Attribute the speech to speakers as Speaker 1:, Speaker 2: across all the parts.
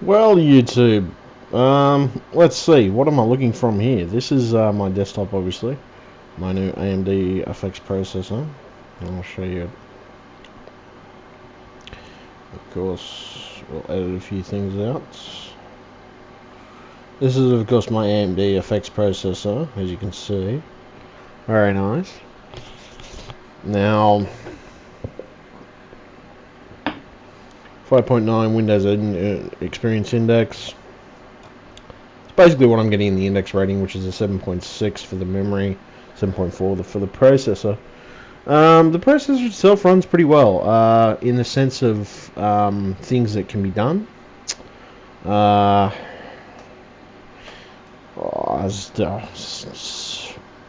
Speaker 1: Well, YouTube, let's see, what am I looking from here? This is my desktop, obviously, my new AMD FX processor. I'll show you. Of course, we'll edit a few things out. This is, of course, my AMD FX processor, as you can see. Very nice. Now, 5.9 Windows Experience Index. It's basically what I'm getting in the index rating, which is a 7.6 for the memory, 7.4 for the processor. The processor itself runs pretty well, in the sense of things that can be done.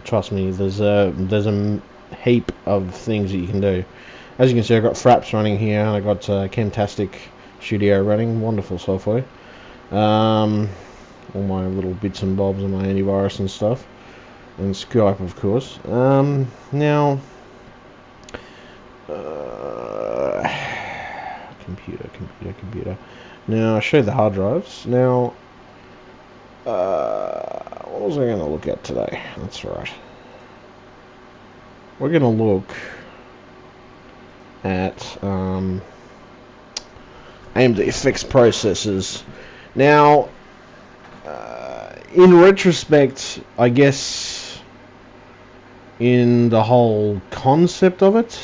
Speaker 1: Trust me, there's a heap of things that you can do. As you can see, I've got Fraps running here, and I've got Camtastic Studio running, wonderful software. All my little bits and bobs and my antivirus and stuff, and Skype, of course. Now, computer. Now, I'll show you the hard drives. Now, what was I going to look at today? That's right. We're going to look at AMD fixed processors. Now, in retrospect, I guess in the whole concept of it,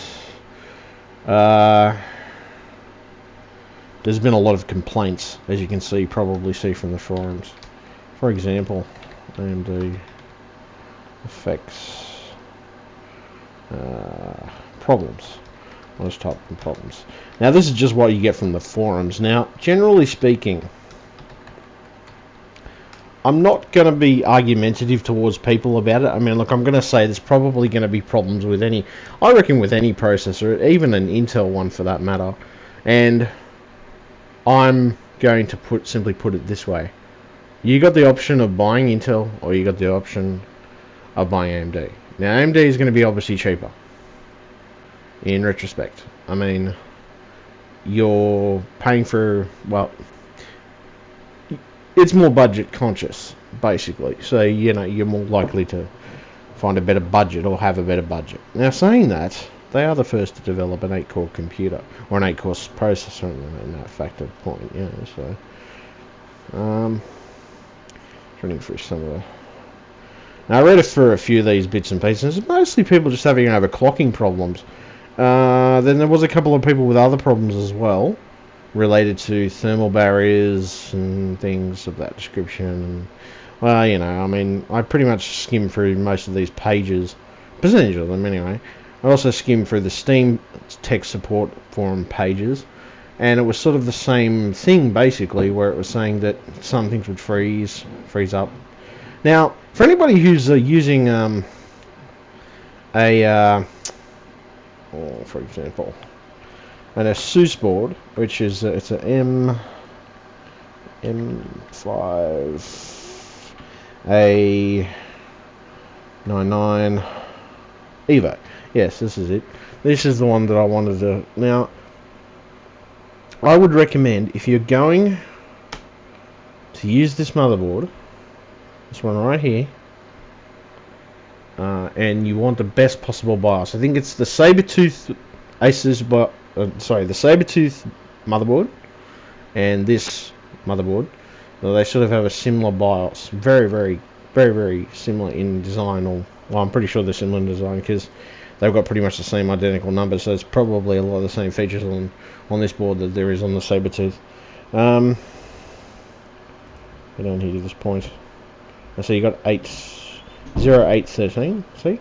Speaker 1: there's been a lot of complaints, as you can probably see from the forums. For example, AMD effects problems. Let's type in problems. Now, this is just what you get from the forums. Now, generally speaking, I'm not going to be argumentative towards people about it. I mean, look, I'm going to say there's probably going to be problems with I reckon with any processor, even an Intel one for that matter. And I'm going to simply put it this way. You got the option of buying Intel, or you got the option of buying AMD. Now, AMD is going to be obviously cheaper in retrospect. I mean, you're paying for, well, it's more budget conscious, basically. So, you know, you're more likely to find a better budget or have a better budget. Now, saying that, they are the first to develop an 8-core computer, or an 8-core processor in that factor point, you know, so. Running through some of the... Now, I read it for a few of these bits and pieces. Mostly people just having overclocking problems. Then there was a couple of people with other problems as well, related to thermal barriers and things of that description. And, well, you know, I mean, I pretty much skimmed through most of these pages, percentage of them anyway. I also skimmed through the Steam tech support forum pages, and it was sort of the same thing, basically, where it was saying that some things would freeze up. Now, for anybody who's using for example, an ASUS board, which is it's an M5 A99 Evo. Yes, this is it. This is the one that I wanted to... Now, I would recommend, if you're going to use this motherboard, this one right here, and you want the best possible BIOS, I think it's the Sabertooth Asus, the Sabertooth motherboard and this motherboard. Well, they sort of have a similar BIOS, very similar in design. Or, well, I'm pretty sure they're similar in design because they've got pretty much the same identical numbers. So it's probably a lot of the same features on this board that there is on the Sabertooth. Go down here to this point. So you got 0813. See?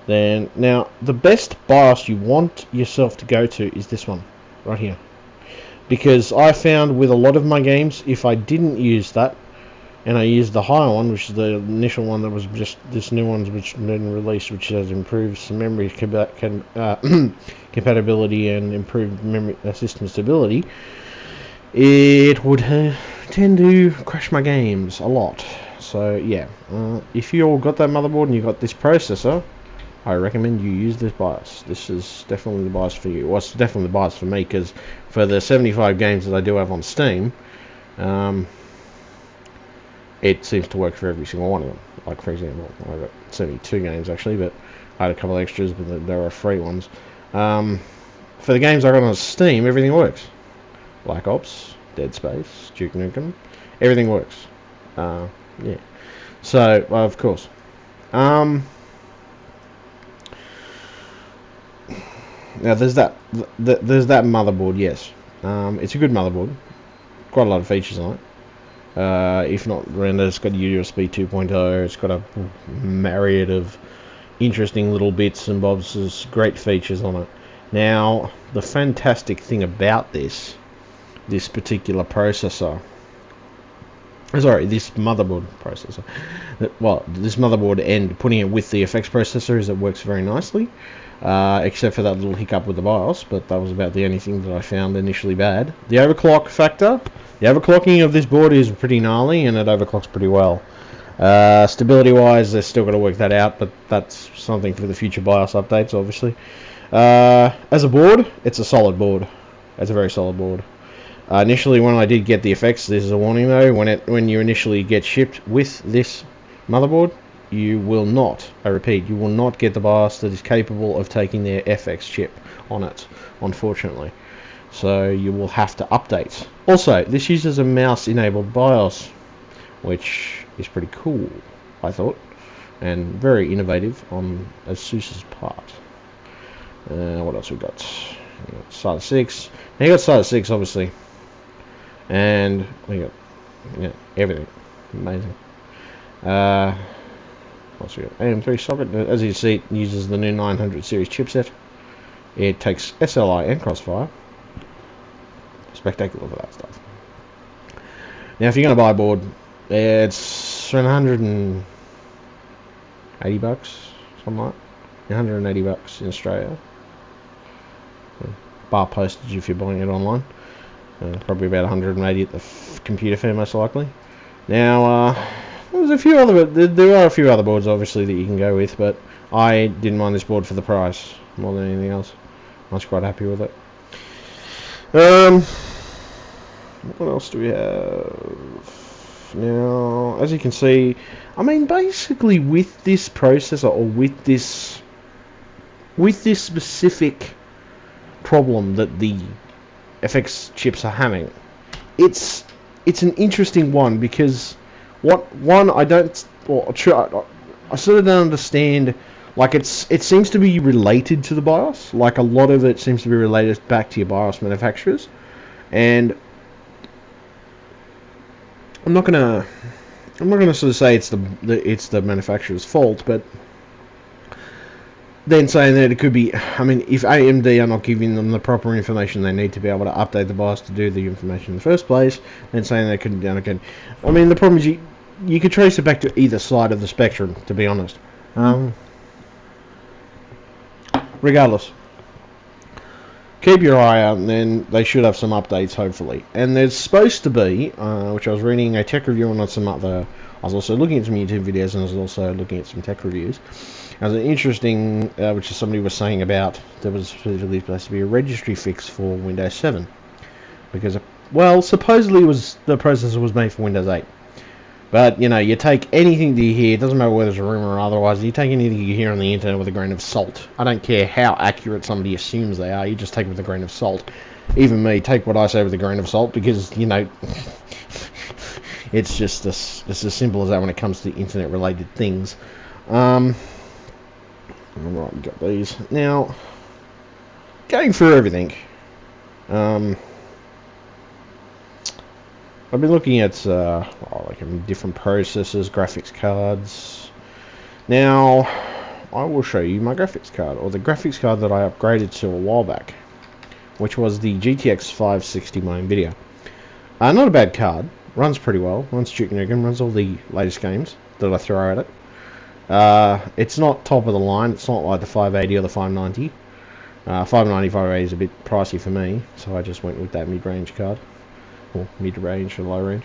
Speaker 1: Then now the best BIOS you want yourself to go to is this one right here, because I found with a lot of my games, if I didn't use that and I used the higher one, which is the initial one that was just this new one which been released, which has improved some memory compatibility and improved memory system stability, it would tend to crash my games a lot. So yeah, if you all got that motherboard and you got this processor, I recommend you use this BIOS. This is definitely the BIOS for you. Well, it's definitely the BIOS for me, because for the 75 games that I do have on Steam, It seems to work for every single one of them. Like, for example, I got 72 games actually, but I had a couple of extras, but there are free ones. For the games I got on Steam, everything works. Black Ops, Dead Space, Duke Nukem, everything works. Yeah. So, of course. Now there's that motherboard. Yes, it's a good motherboard. Quite a lot of features on it. If not rendered, it's got a USB 2.0. It's got a myriad of interesting little bits and bobs. There's great features on it. Now, the fantastic thing about this particular processor, sorry, this motherboard processor, well, this motherboard and putting it with the FX processor is it works very nicely, except for that little hiccup with the BIOS, but that was about the only thing that I found initially bad. The overclock factor, the overclocking of this board is pretty gnarly, and it overclocks pretty well. Stability wise, they're still got to work that out, but that's something for the future BIOS updates, obviously. As a board, it's a solid board. It's a very solid board. Initially, when I did get the FX, this is a warning though, when you initially get shipped with this motherboard, you will not, I repeat, you will not get the BIOS that is capable of taking their FX chip on it, unfortunately. So you will have to update. Also, this uses a mouse-enabled BIOS, which is pretty cool, I thought, and very innovative on ASUS's part. What else we got? SATA 6. Now you got SATA 6, obviously, and we got everything. Amazing. What else we got? AM3 socket. As you see, it uses the new 900 series chipset. It takes SLI and Crossfire. Spectacular for that stuff. Now, if you're going to buy a board, it's $180, something like that. $180 in Australia. Bar postage if you're buying it online. Probably about 180 at the computer fair, most likely. Now, there are a few other boards, obviously, that you can go with, but I didn't mind this board for the price more than anything else. I was quite happy with it. What else do we have? Now, as you can see, I mean, basically with this processor, or with this specific problem that the FX chips are having, it's an interesting one, because I sort of don't understand. Like, it seems to be related to the BIOS. Like, a lot of it seems to be related back to your BIOS manufacturers, and I'm not gonna sort of say it's the manufacturer's fault, but then saying that it could be, I mean, if AMD are not giving them the proper information they need to be able to update the BIOS to do the information in the first place, then saying they couldn't down again. I mean, the problem is you could trace it back to either side of the spectrum, to be honest. Regardless, keep your eye out, and then they should have some updates, hopefully. And there's supposed to be, which I was reading a tech review on some other, I was also looking at some YouTube videos, and I was also looking at some tech reviews. There's an interesting, which is somebody was saying about, there was specifically supposed to be a registry fix for Windows 7. Because, well, supposedly the processor was made for Windows 8. But, you know, you take anything that you hear, it doesn't matter whether it's a rumor or otherwise, you take anything you hear on the internet with a grain of salt. I don't care how accurate somebody assumes they are, you just take it with a grain of salt. Even me, take what I say with a grain of salt, because, you know, it's just it's as simple as that when it comes to internet-related things. Alright, we got these. Now, going through everything, I've been looking at different processors, graphics cards. Now, I will show you my graphics card, or the graphics card that I upgraded to a while back, which was the GTX 560 by NVIDIA. Not a bad card, runs pretty well, runs Duke Nukem, runs all the latest games that I throw at it. It's not top of the line, it's not like the 580 or the 590. 590, 580 is a bit pricey for me, so I just went with that mid-range card. Or mid-range or low-range.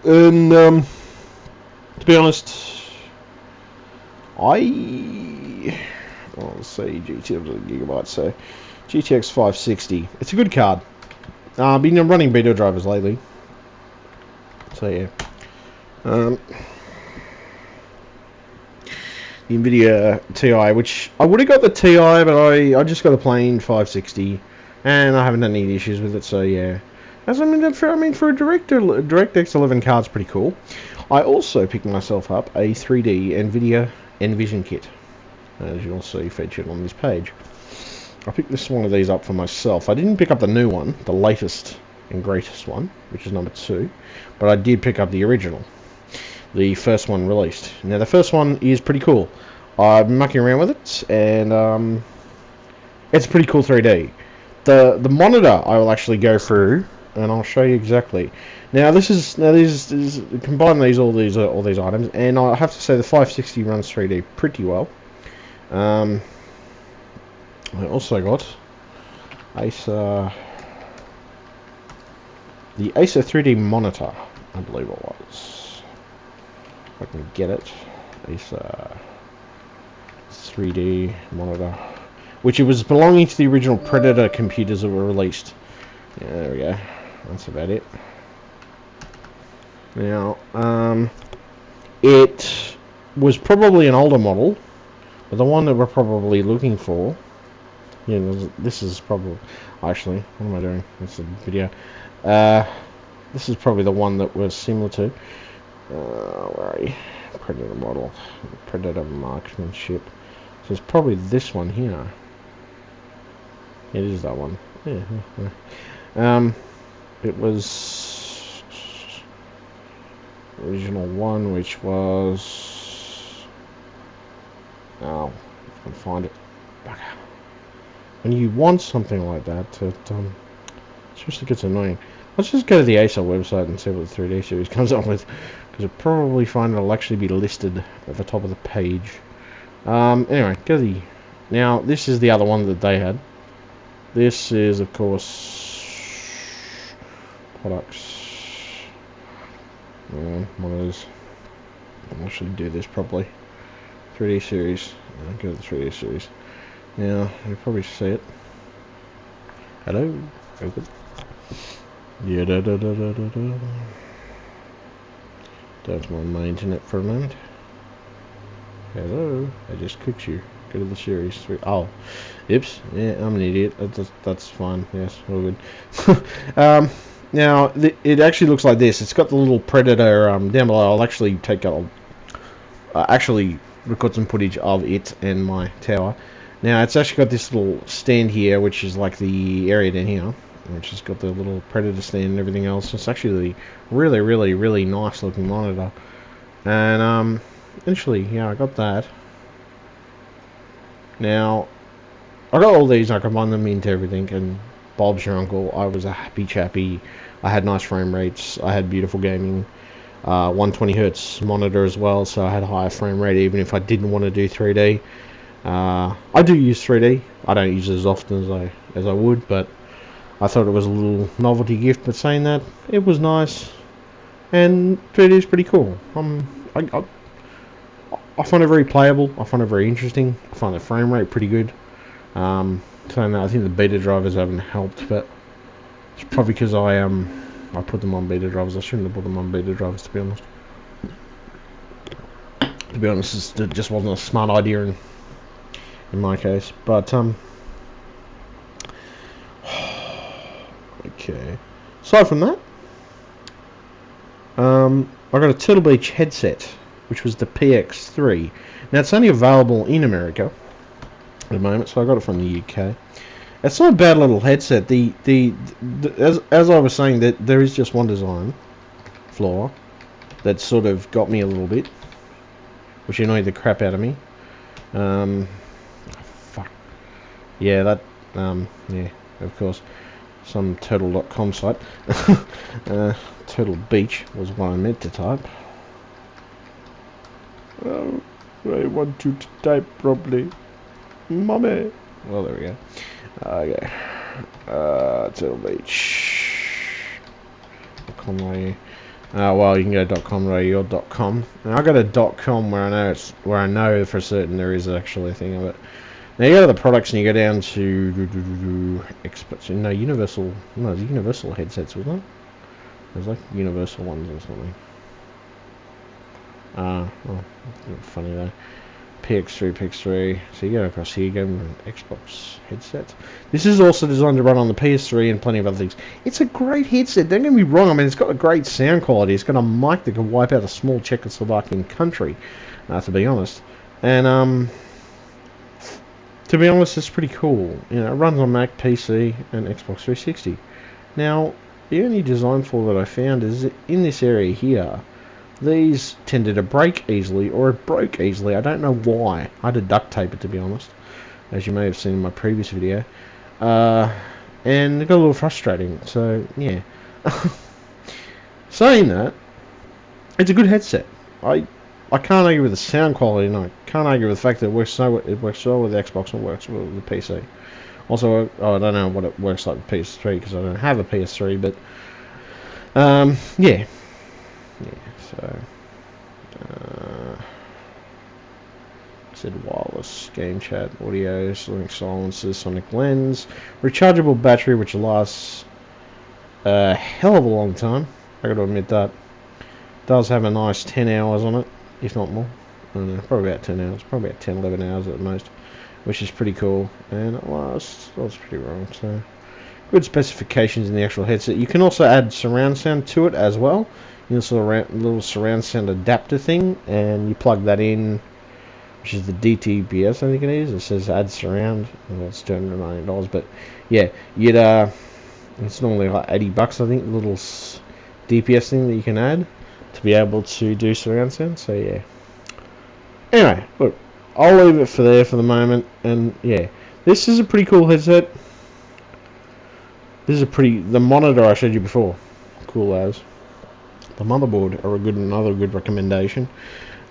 Speaker 1: And, to be honest, let's see, GTX gigabytes, so GTX 560, it's a good card. I've been running beta drivers lately, So yeah. The NVIDIA TI, which I would have got the TI, but I just got a plain 560, and I haven't had any issues with it. So yeah, for a DirectX 11 card's pretty cool. I also picked myself up a 3D NVIDIA Envision kit, as you'll see featured on this page. I picked one of these up for myself. I didn't pick up the new one, the latest and greatest one, which is number 2, but I did pick up the original, the first one released. Now the first one is pretty cool. I've been mucking around with it, and it's pretty cool 3D. The monitor I will actually go through, and I'll show you exactly. Now this is combine all these items, and I have to say the 560 runs 3D pretty well. I also got Acer, the Acer 3D monitor, I believe it was. If I can get it, Acer 3D monitor, which it was belonging to the original Predator computers that were released. Yeah, there we go. That's about it. Now, it was probably an older model, but the one that we're probably looking for. Yeah, this is probably, actually, what am I doing? That's a video. This is probably the one that was similar to, where are you? Predator model, Predator marksmanship. So it's probably this one here. It is that one. Yeah. It was original one, which was, oh, I can find it. When you want something like that, it seriously gets annoying. Let's just go to the Acer website and see what the 3D series comes up with, because you'll probably find it'll actually be listed at the top of the page. Anyway, go to the... Now, this is the other one that they had. This is, of course, products. Monitors. I'll actually do this properly. 3D series. Go to the 3D series. Now, you probably see it. Hello. Open. Yeah, That's my internet for a moment. Hello. I just cooked you. Go to the series 3. Oh, oops. Yeah, I'm an idiot. That's fine. Yes, all good. Now, it actually looks like this. It's got the little Predator down below. I'll actually actually record some footage of it and my tower. Now, it's actually got this little stand here, which is like the area down here, which has got the little Predator stand and everything else. It's actually really, really, really nice looking monitor. And initially, yeah, I got that. Now, I got all these, I combined them into everything, and Bob's your uncle. I was a happy chappy. I had nice frame rates. I had beautiful gaming. 120Hz monitor as well, so I had a higher frame rate even if I didn't want to do 3D. I do use 3D. I don't use it as often as I would, but I thought it was a little novelty gift. But saying that, it was nice, and 3D is pretty cool. I find it very playable. I find it very interesting. I find the frame rate pretty good. Saying that, I think the beta drivers haven't helped, but it's probably because I put them on beta drivers. I shouldn't have put them on beta drivers, to be honest. To be honest, it just wasn't a smart idea in my case. But okay. Aside from that, I got a Turtle Beach headset, which was the PX3. Now it's only available in America at the moment, so I got it from the UK. It's not a bad little headset. As I was saying, that there is just one design flaw that sort of got me a little bit, which annoyed the crap out of me. Fuck. Yeah, that. Yeah, of course, some turtle.com site. Turtle Beach was what I meant to type. Oh, I want you to type properly, mommy. Well, there we go. Okay. Turtle Beach. .com. Well, you can go .com or .com. And I got a .com where I know for certain there is actually a thing of it. Now you go to the products and you go down to Universal headsets, wasn't it? There's like universal ones or something. Oh, funny though. PX3. So you go across here, go Xbox headsets. This is also designed to run on the PS3 and plenty of other things. It's a great headset, don't get me wrong. I mean, it's got a great sound quality. It's got a mic that can wipe out a small Czechoslovakian country, to be honest. And to be honest, it's pretty cool. You know, it runs on Mac, PC, and Xbox 360. Now, the only design flaw that I found is that in this area here, these tended to break easily, or it broke easily. I don't know why. I had to duct tape it, to be honest, as you may have seen in my previous video. And it got a little frustrating, so yeah. Saying that, it's a good headset. I can't argue with the sound quality, and I can't argue with the fact that it works well with the Xbox and works well with the PC. Also, I don't know what it works like with PS3 because I don't have a PS3, but yeah. So, said wireless, game chat, audio, sonic silences, sonic lens, rechargeable battery which lasts a hell of a long time. I got to admit that. Does have a nice 10 hours on it, if not more. I don't know, probably about 10 hours, probably about 10, 11 hours at the most, which is pretty cool. And it lasts, I was pretty wrong, so good specifications in the actual headset. You can also add surround sound to it as well. Little surround sound adapter thing, and you plug that in, which is the DTBS, I think it is. It says add surround. Well, it's $290, but yeah, you'd it's normally like $80, I think. The little DPS thing that you can add to be able to do surround sound. So yeah. Anyway, look, I'll leave it for there for the moment, and yeah, this is a pretty cool headset. This is the monitor I showed you before, cool as. The motherboard are another good recommendation.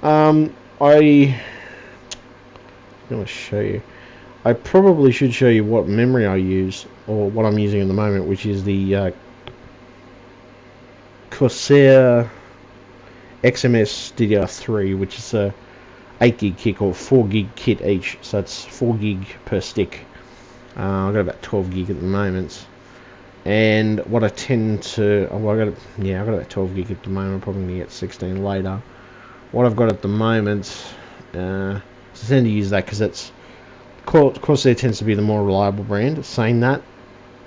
Speaker 1: I'm going to show you. I probably should show you what memory I use, or what I'm using at the moment, which is the Corsair XMS DDR3, which is a 8 gig kit or 4 gig kit each, so it's 4 gig per stick. I've got about 12 gig at the moment. And what I tend to, I've got about 12 gig at the moment. I'm probably going to get 16 later. What I've got at the moment, I tend to use that because it's Corsair tends to be the more reliable brand. Saying that,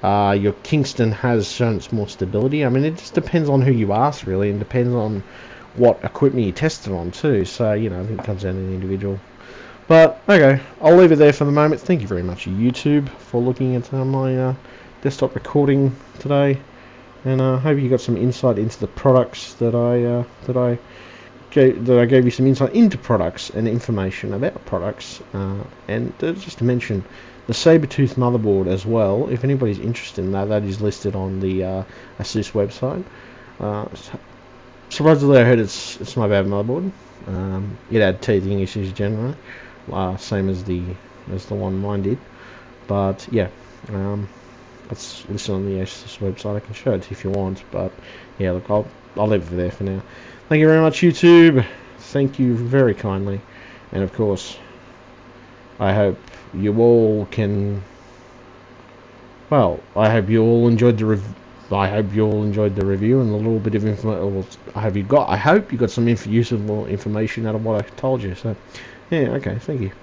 Speaker 1: your Kingston has shown its more stability. I mean, it just depends on who you ask, really, and depends on what equipment you test it on too. So you know, I think it comes down to the individual. But okay, I'll leave it there for the moment. Thank you very much, YouTube, for looking at my desktop recording today, and I hope you got some insight into the products that I gave you some insight into products and information about products, and just to mention the Sabertooth motherboard as well. If anybody's interested in that, that is listed on the Asus website. Supposedly I heard it's my bad motherboard. It had teething issues generally, same as the one mine did, but yeah. Let's listen on the Asus website. I can show it if you want, but yeah, look, I'll leave it there for now. Thank you very much, YouTube. Thank you very kindly, and of course, I hope you all can. Well, I hope you all enjoyed the review and a little bit of information. I hope you got some useful information out of what I told you. So, yeah, okay, thank you.